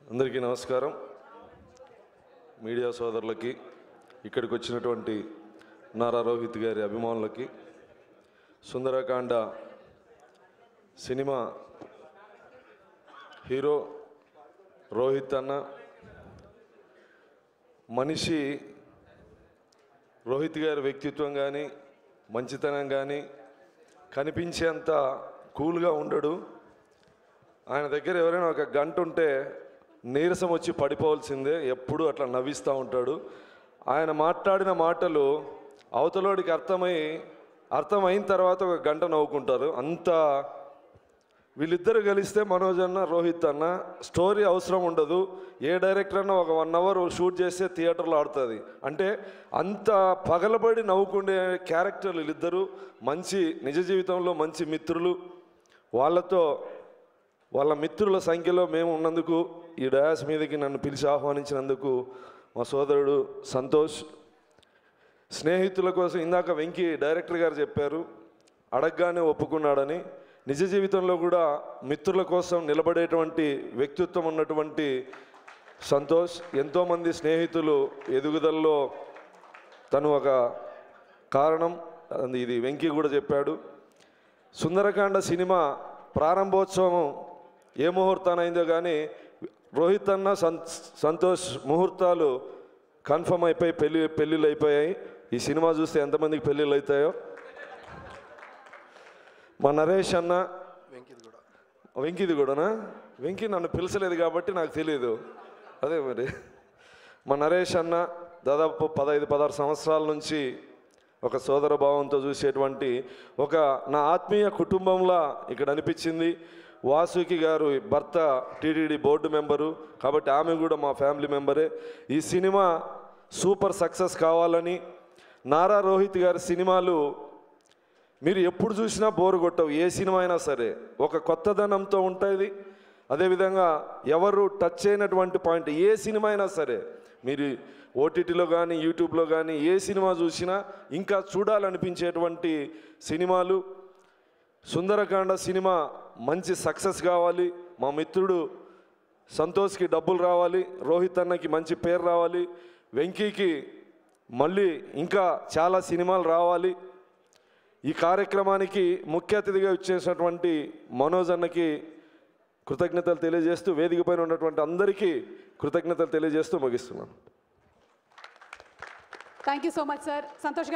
అందరికీ నమస్కారం. మీడియా సోదరులకి, ఇక్కడికి వచ్చినటువంటి నారా రోహిత్ గారి అభిమానులకి, సుందరకాండ సినిమా హీరో రోహిత్ అన్న మనిషి, రోహిత్ గారి వ్యక్తిత్వం కానీ మంచితనం కానీ కనిపించేంత కూల్గా ఉండడు. ఆయన దగ్గర ఎవరైనా ఒక గంట ఉంటే నీరసం వచ్చి పడిపోవాల్సిందే. ఎప్పుడు అట్లా నవ్విస్తూ ఉంటాడు. ఆయన మాట్లాడిన మాటలు అవతలోడికి అర్థమైన తర్వాత ఒక గంట నవ్వుకుంటారు. అంత వీళ్ళిద్దరు కలిస్తే మనోజ్ అన్న రోహిత్ అన్న స్టోరీ అవసరం ఉండదు. ఏ డైరెక్టర్ అన్న ఒక 1 అవర్ షూట్ చేస్తే థియేటర్లో ఆడుతుంది. అంటే అంత పగలబడి నవ్వుకునే క్యారెక్టర్లు వీళ్ళిద్దరూ. మంచి నిజ జీవితంలో మంచి మిత్రులు. వాళ్ళ మిత్రుల సంఖ్యలో మేము ఉన్నందుకు, ఈ డయాస్ మీదకి నన్ను పిలిచి ఆహ్వానించినందుకు మా సోదరుడు సంతోష్. స్నేహితుల కోసం ఇందాక వెంకీ డైరెక్టర్ గారు చెప్పారు, అడగగానే ఒప్పుకున్నాడని. నిజ జీవితంలో కూడా మిత్రుల కోసం నిలబడేటువంటి వ్యక్తిత్వం ఉన్నటువంటి సంతోష్. ఎంతోమంది స్నేహితులు ఎదుగుదలలో తను ఒక కారణం. ఇది వెంకీ కూడా చెప్పాడు. సుందరకాండ సినిమా ప్రారంభోత్సవం ఏ ముహూర్తానైందో కానీ రోహిత్ అన్న సంతోష్ ముహూర్తాలు కన్ఫర్మ్ అయిపోయి పెళ్ళిళ్ళు అయిపోయాయి. ఈ సినిమా చూస్తే ఎంతమందికి పెళ్ళిళ్ళు అవుతాయో. మా నరేష్ అన్న, వెంకిది కూడానా? వెంకీ నన్ను పిలిచలేదు కాబట్టి నాకు తెలియదు. అదే మరి మా నరేష్ అన్న దాదాపు 15-16 సంవత్సరాల నుంచి ఒక సోదర భావంతో చూసేటువంటి ఒక నా ఆత్మీయ కుటుంబంలా ఇక్కడ అనిపించింది. వాసుకి గారు భర్త టీటీడీ బోర్డు మెంబరు కాబట్టి ఆమె కూడా మా ఫ్యామిలీ మెంబరే. ఈ సినిమా సూపర్ సక్సెస్ కావాలని, నారా రోహిత్ గారి సినిమాలు మీరు ఎప్పుడు చూసినా బోరు కొట్టవు. ఏ సినిమా అయినా సరే ఒక కొత్తదనంతో ఉంటుంది. అదేవిధంగా ఎవరు టచ్ అయినటువంటి పాయింట్ ఏ సినిమా అయినా సరే, మీరు ఓటీటీలో కానీ యూట్యూబ్లో కానీ ఏ సినిమా చూసినా ఇంకా చూడాలనిపించేటువంటి సినిమాలు. సుందరకాండ సినిమా మంచి సక్సెస్ కావాలి. మా మిత్రుడు సంతోష్కి డబ్బులు రావాలి, రోహిత్ అన్నకి మంచి పేరు రావాలి, వెంకీకి మళ్ళీ ఇంకా చాలా సినిమాలు రావాలి. ఈ కార్యక్రమానికి ముఖ్య అతిథిగా ఇచ్చేసినటువంటి మనోజ్ అన్నకి కృతజ్ఞతలు తెలియజేస్తూ, వేదిక పైన ఉన్నటువంటి అందరికీ కృతజ్ఞతలు తెలియజేస్తూ ముగిస్తున్నాను. Thank you so much sir. Santosh.